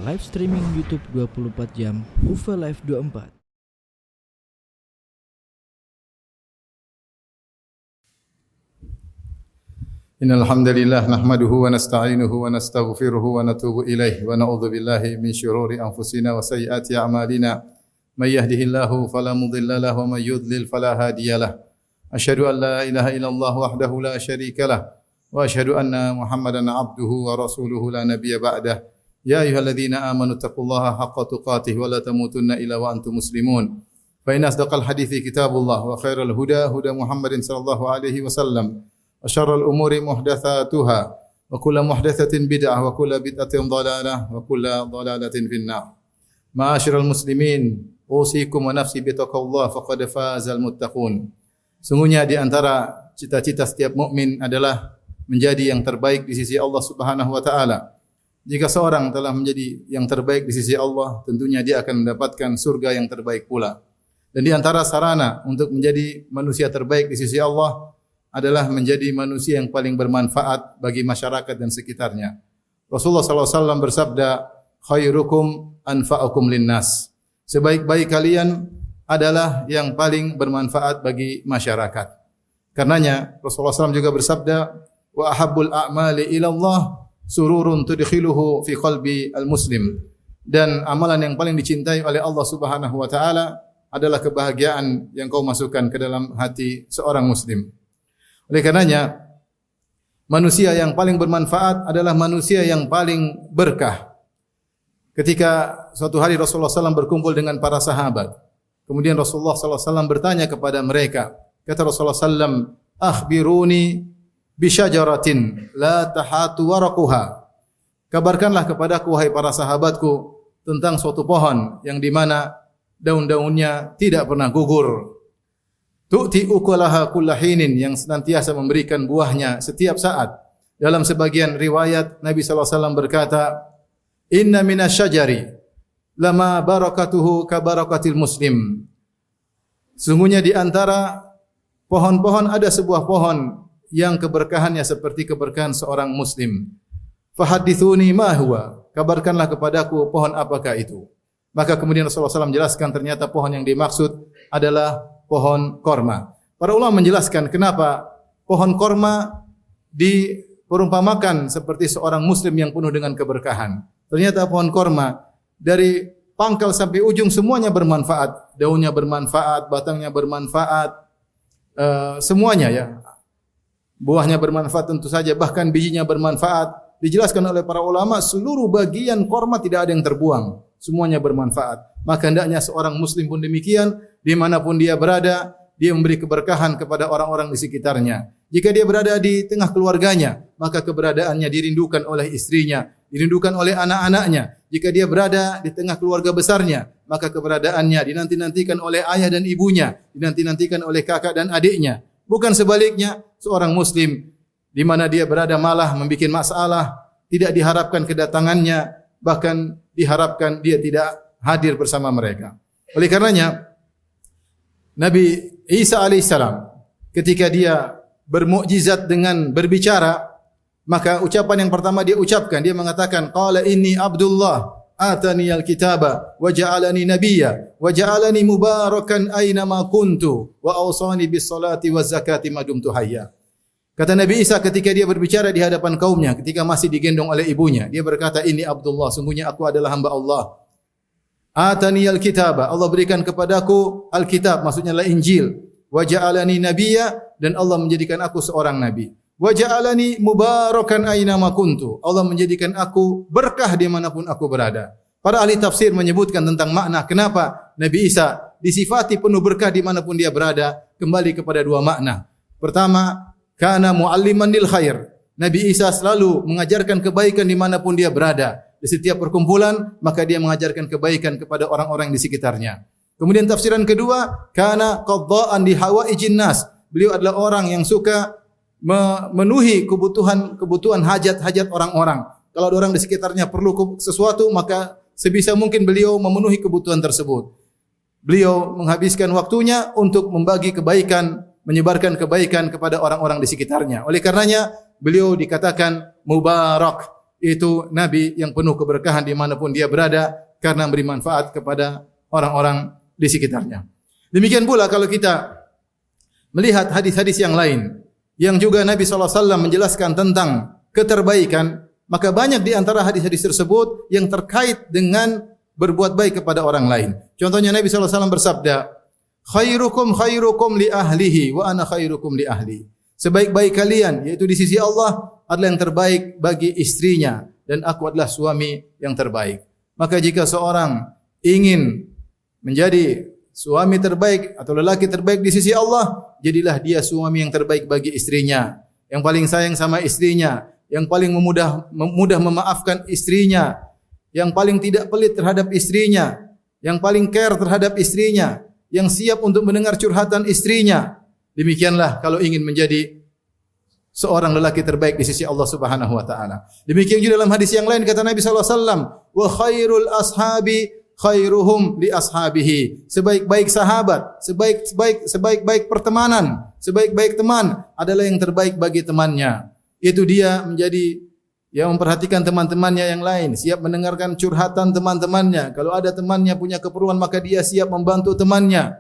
live streaming YouTube 24 jam, UFA Live 24. Innal hamdalillah nahmaduhu wa nasta'inuhu wa nastaghfiruhu wa natubu ilaihi wa na'udzu billahi min syururi anfusina wa sayyiati a'malina. May yahdihillahu fala mudilla lahu wa may yudlil fala hadiyalah. Asyhadu an la ilaha illallah wahdahu la syarikalah wa asyhadu anna Muhammadan abduhu wa rasuluhu la nabiyya ba'dah. Ya ayyuhalladzina amanu taqullaha haqqa tuqatih wa la tamutunna illa wa antum muslimun. Fa inna asdaqal hadithi kitabullah wa khairal huda huda Muhammadin sallallahu alaihi wasallam. Wa syarrul umuri muhdatsatuha wa kullu muhdatsatin bid'ah wa kullu bid'atin dhalalah wa kullu dhalalatin finnar. Ma'asyiral muslimin, usikum wa nafsi bitaqwallah faqad fazal muttaqun. Sungguhnya di antara cita-cita setiap mukmin adalah menjadi yang terbaik di sisi Allah Subhanahu wa taala. Jika seorang telah menjadi yang terbaik di sisi Allah, tentunya dia akan mendapatkan surga yang terbaik pula. Dan di antara sarana untuk menjadi manusia terbaik di sisi Allah adalah menjadi manusia yang paling bermanfaat bagi masyarakat dan sekitarnya. Rasulullah SAW bersabda, khairukum anfa'ukum linnas. Sebaik-baik kalian adalah yang paling bermanfaat bagi masyarakat. Karenanya Rasulullah SAW juga bersabda, wa ahabbul a'mali ilallah sururun tudkhiluhu fi qalbi al-muslim. Dan amalan yang paling dicintai oleh Allah Subhanahu wa taala adalah kebahagiaan yang kau masukkan ke dalam hati seorang muslim. Oleh karenanya manusia yang paling bermanfaat adalah manusia yang paling berkah. Ketika suatu hari Rasulullah SAW berkumpul dengan para sahabat, kemudian Rasulullah SAW bertanya kepada mereka, kata Rasulullah SAW, akhbiruni bisyajaratin la tahatu waraquha. Kabarkanlah kepadaku wahai para sahabatku tentang suatu pohon yang di mana daun-daunnya tidak pernah gugur. Tu'ti ukulaha kullahinin, yang senantiasa memberikan buahnya setiap saat. Dalam sebagian riwayat Nabi sallallahu alaihi wasallam berkata, inna minasyajari lama barakatuhu ka barakatil muslim. Sungguhnya di antara pohon-pohon ada sebuah pohon yang keberkahannya seperti keberkahan seorang muslim. Fahadithuni ma huwa, kabarkanlah kepadaku pohon apakah itu. Maka kemudian Rasulullah SAW menjelaskan ternyata pohon yang dimaksud adalah pohon korma. Para ulama menjelaskan kenapa pohon korma diperumpamakan seperti seorang muslim yang penuh dengan keberkahan. Ternyata pohon korma dari pangkal sampai ujung semuanya bermanfaat. Daunnya bermanfaat, batangnya bermanfaat, semuanya ya. Buahnya bermanfaat tentu saja, bahkan bijinya bermanfaat. Dijelaskan oleh para ulama, seluruh bagian korma tidak ada yang terbuang. Semuanya bermanfaat. Maka hendaknya seorang muslim pun demikian, dimanapun dia berada, dia memberi keberkahan kepada orang-orang di sekitarnya. Jika dia berada di tengah keluarganya, maka keberadaannya dirindukan oleh istrinya, dirindukan oleh anak-anaknya. Jika dia berada di tengah keluarga besarnya, maka keberadaannya dinanti-nantikan oleh ayah dan ibunya, dinanti-nantikan oleh kakak dan adiknya. Bukan sebaliknya, seorang muslim di mana dia berada malah membuat masalah, tidak diharapkan kedatangannya, bahkan diharapkan dia tidak hadir bersama mereka. Oleh karenanya Nabi Isa alaihissalam ketika dia bermukjizat dengan berbicara, maka ucapan yang pertama dia ucapkan, dia mengatakan qala inni abdullah atani alkitaba wa ja'alani nabiyya wa ja'alani mubarakan aina ma kuntu wa awsani bis salati waz zakati ma dumtu hayya. Kata Nabi Isa ketika dia berbicara di hadapan kaumnya, ketika masih digendong oleh ibunya, dia berkata, ini Abdullah, sungguhnya aku adalah hamba Allah. Atani al-kitaba, Allah berikan kepadaku al-kitab, maksudnya adalah Injil. Wa ja'alani nabiyya, dan Allah menjadikan aku seorang nabi. Wa ja'alani mubarakan aina ma kuntu, Allah menjadikan aku berkah dimanapun aku berada. Para ahli tafsir menyebutkan tentang makna kenapa Nabi Isa disifati penuh berkah dimanapun dia berada, kembali kepada dua makna. Pertama, kana mualliman lil khair. Nabi Isa selalu mengajarkan kebaikan dimanapun dia berada. Di setiap perkumpulan, maka dia mengajarkan kebaikan kepada orang-orang di sekitarnya. Kemudian tafsiran kedua, kana qadda'an li hawaijin nas. Beliau adalah orang yang suka memenuhi kebutuhan hajat-hajat orang-orang. Kalau ada orang di sekitarnya perlu sesuatu, maka sebisa mungkin beliau memenuhi kebutuhan tersebut. Beliau menghabiskan waktunya untuk membagi kebaikan, menyebarkan kebaikan kepada orang-orang di sekitarnya. Oleh karenanya beliau dikatakan mubarak. yaitu nabi yang penuh keberkahan dimanapun dia berada karena memberi manfaat kepada orang-orang di sekitarnya. Demikian pula kalau kita melihat hadis-hadis yang lain yang juga Nabi SAW menjelaskan tentang keterbaikan, maka banyak di antara hadis-hadis tersebut yang terkait dengan berbuat baik kepada orang lain. Contohnya Nabi SAW bersabda, khairukum khairukum li ahlihi wa ana khairukum li ahli. Sebaik-baik kalian, yaitu di sisi Allah, adalah yang terbaik bagi istrinya dan aku adalah suami yang terbaik. Maka jika seorang ingin menjadi suami terbaik atau lelaki terbaik di sisi Allah, jadilah dia suami yang terbaik bagi istrinya, yang paling sayang sama istrinya, yang paling mudah memaafkan istrinya, yang paling tidak pelit terhadap istrinya, yang paling care terhadap istrinya, yang siap untuk mendengar curhatan istrinya. Demikianlah kalau ingin menjadi seorang lelaki terbaik di sisi Allah Subhanahu wa taala. Demikian juga dalam hadis yang lain kata Nabi sallallahu alaihi wasallam, "Wa khairul ashabi khairuhum li ashabihi." Sebaik-baik sahabat, sebaik-baik pertemanan, sebaik-baik teman adalah yang terbaik bagi temannya. Itu dia menjadi yang memperhatikan teman-temannya yang lain, siap mendengarkan curhatan teman-temannya. Kalau ada temannya punya keperluan, maka dia siap membantu temannya.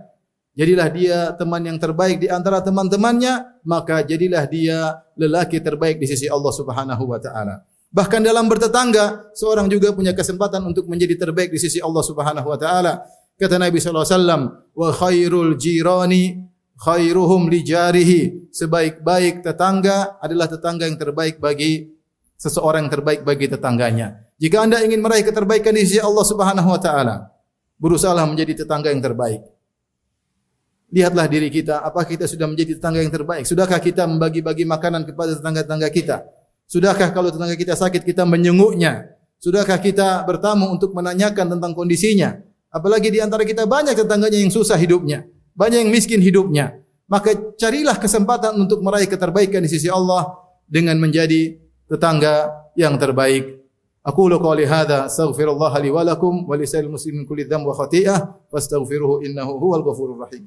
Jadilah dia teman yang terbaik di antara teman-temannya, maka jadilah dia lelaki terbaik di sisi Allah Subhanahu wa taala. Bahkan dalam bertetangga, seorang juga punya kesempatan untuk menjadi terbaik di sisi Allah Subhanahu wa taala. Kata Nabi sallallahu alaihi wasallam, "Wa khairul jirani khairuhum li jarihi." Sebaik-baik tetangga adalah tetangga yang terbaik bagi seseorang yang terbaik bagi tetangganya. Jika Anda ingin meraih keterbaikan di sisi Allah Subhanahu wa taala, berusahalah menjadi tetangga yang terbaik. Lihatlah diri kita, apa kita sudah menjadi tetangga yang terbaik? Sudahkah kita membagi-bagi makanan kepada tetangga-tetangga kita? Sudahkah kalau tetangga kita sakit kita menyenguknya? Sudahkah kita bertamu untuk menanyakan tentang kondisinya? Apalagi di antara kita banyak tetangganya yang susah hidupnya, banyak yang miskin hidupnya. Maka carilah kesempatan untuk meraih keterbaikan di sisi Allah dengan menjadi tetangga yang terbaik. Aqulu qouli hadza astaghfirullah li wa lakum wa lisa'il muslimin kulli dzamb wa khati'ah fastaghfiruhu innahu huwal ghafurur rahim.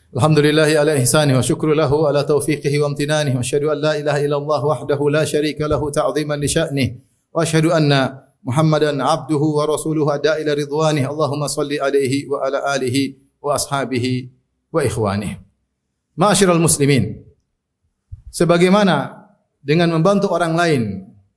Alhamdulillahi ala ihsanihi wa syukru lahu ala taufiqihi wa amtinanihi wa asyhadu an la ilaha illallah wahdahu la syarika lahu ta'ziman li sya'nihi wa asyhadu anna Muhammadan abduhu wa rasuluhu adda ila ridwanihi. Allahumma salli alaihi wa ala alihi wa ashabihi wa ikhwanihi. Ma'asyiral muslimin, sebagaimana dengan membantu orang lain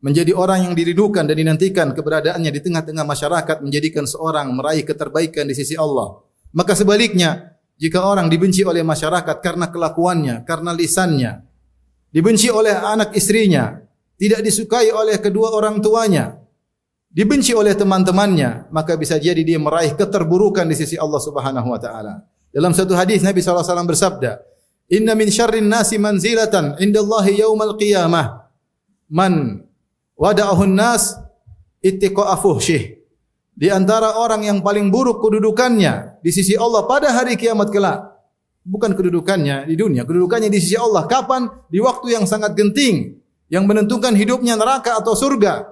menjadi orang yang dirindukan dan dinantikan keberadaannya di tengah-tengah masyarakat menjadikan seorang meraih keterbaikan di sisi Allah, maka sebaliknya jika orang dibenci oleh masyarakat karena kelakuannya, karena lisannya, dibenci oleh anak istrinya, tidak disukai oleh kedua orang tuanya, dibenci oleh teman-temannya, maka bisa jadi dia meraih keterburukan di sisi Allah Subhanahu wa taala. Dalam satu hadis Nabi sallallahu alaihi wasallam bersabda, "Inna min syarrin nasi manzilatan indallahi yaumal qiyamah man wada'ahu an-nas ittiqa'a fuhsyih." Di antara orang yang paling buruk kedudukannya di sisi Allah pada hari kiamat kelak, bukan kedudukannya di dunia, kedudukannya di sisi Allah. Kapan? Di waktu yang sangat genting, yang menentukan hidupnya neraka atau surga.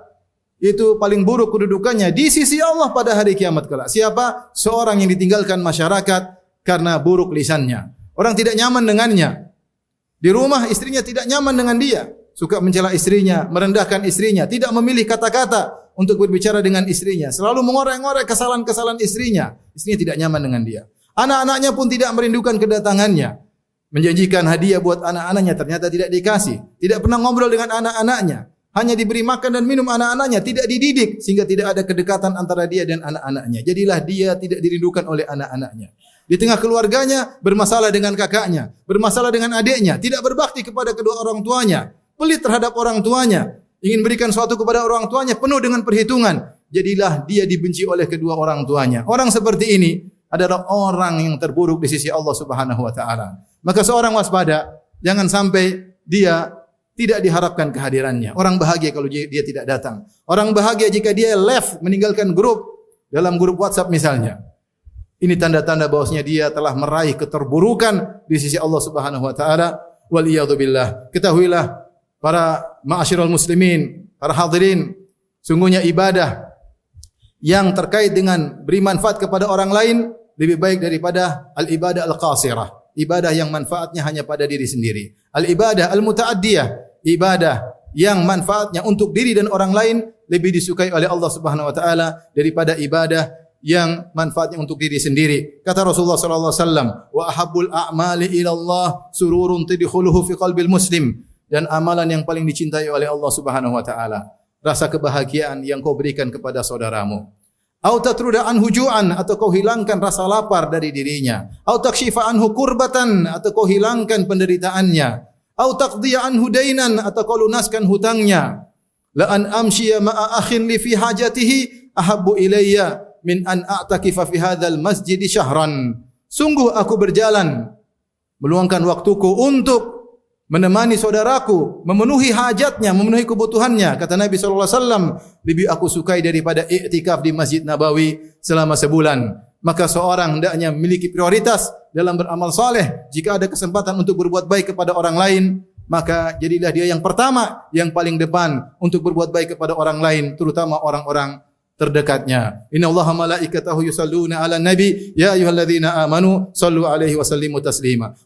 Itu paling buruk kedudukannya di sisi Allah pada hari kiamat kelak. Siapa? Seorang yang ditinggalkan masyarakat karena buruk lisannya. Orang tidak nyaman dengannya. Di rumah istrinya tidak nyaman dengan dia, suka mencela istrinya, merendahkan istrinya, tidak memilih kata-kata untuk berbicara dengan istrinya, selalu mengorek-ngorek kesalahan-kesalahan istrinya. Istrinya tidak nyaman dengan dia. Anak-anaknya pun tidak merindukan kedatangannya. Menjanjikan hadiah buat anak-anaknya, ternyata tidak dikasih. Tidak pernah ngobrol dengan anak-anaknya. Hanya diberi makan dan minum anak-anaknya, tidak dididik sehingga tidak ada kedekatan antara dia dan anak-anaknya. Jadilah dia tidak dirindukan oleh anak-anaknya. Di tengah keluarganya bermasalah dengan kakaknya, bermasalah dengan adiknya, tidak berbakti kepada kedua orang tuanya, pelit terhadap orang tuanya. Ingin berikan sesuatu kepada orang tuanya penuh dengan perhitungan. Jadilah dia dibenci oleh kedua orang tuanya. Orang seperti ini adalah orang yang terburuk di sisi Allah Subhanahu wa taala. Maka seorang waspada, jangan sampai dia tidak diharapkan kehadirannya. Orang bahagia kalau dia tidak datang. Orang bahagia jika dia left, meninggalkan grup, dalam grup WhatsApp misalnya. Ini tanda-tanda bahwasanya dia telah meraih keterburukan di sisi Allah Subhanahu wa taala. Wal iyadzu billah. Ketahuilah para ma'asyiral muslimin, para hadirin, sungguhnya ibadah yang terkait dengan beri manfaat kepada orang lain lebih baik daripada al-ibadah al-qasirah, ibadah yang manfaatnya hanya pada diri sendiri. Al-ibadah al-muta'addiyah, ibadah yang manfaatnya untuk diri dan orang lain lebih disukai oleh Allah Subhanahu wa taala daripada ibadah yang manfaatnya untuk diri sendiri. Kata Rasulullah sallallahu alaihi wasallam, "Wa ahabbul a'mali ila Allah sururun tidkhuluhu fi qalbil muslim." Dan amalan yang paling dicintai oleh Allah Subhanahu wa taala, rasa kebahagiaan yang kau berikan kepada saudaramu. Au tatruda anhu ju'an, atau kau hilangkan rasa lapar dari dirinya. Au takshifa anhu kurbatan, atau kau hilangkan penderitaannya. Au taqdiya anhu dainan, atau kau lunaskan hutangnya. La an amshiya ma'a akhin li fi hajatihi ahabbu ilayya min an a'takifa fi hadzal masjid syahran. Sungguh aku berjalan meluangkan waktuku untuk menemani saudaraku, memenuhi hajatnya, memenuhi kebutuhannya. Kata Nabi SAW, lebih aku sukai daripada i'tikaf di Masjid Nabawi selama sebulan. Maka seorang hendaknya memiliki prioritas dalam beramal saleh. Jika ada kesempatan untuk berbuat baik kepada orang lain, maka jadilah dia yang pertama, yang paling depan untuk berbuat baik kepada orang lain, terutama orang-orang terdekatnya. Innallaha malaikatahu yusalluna 'alan nabi ya ayyuhalladzina amanu sallu alaihi wa sallimu taslima.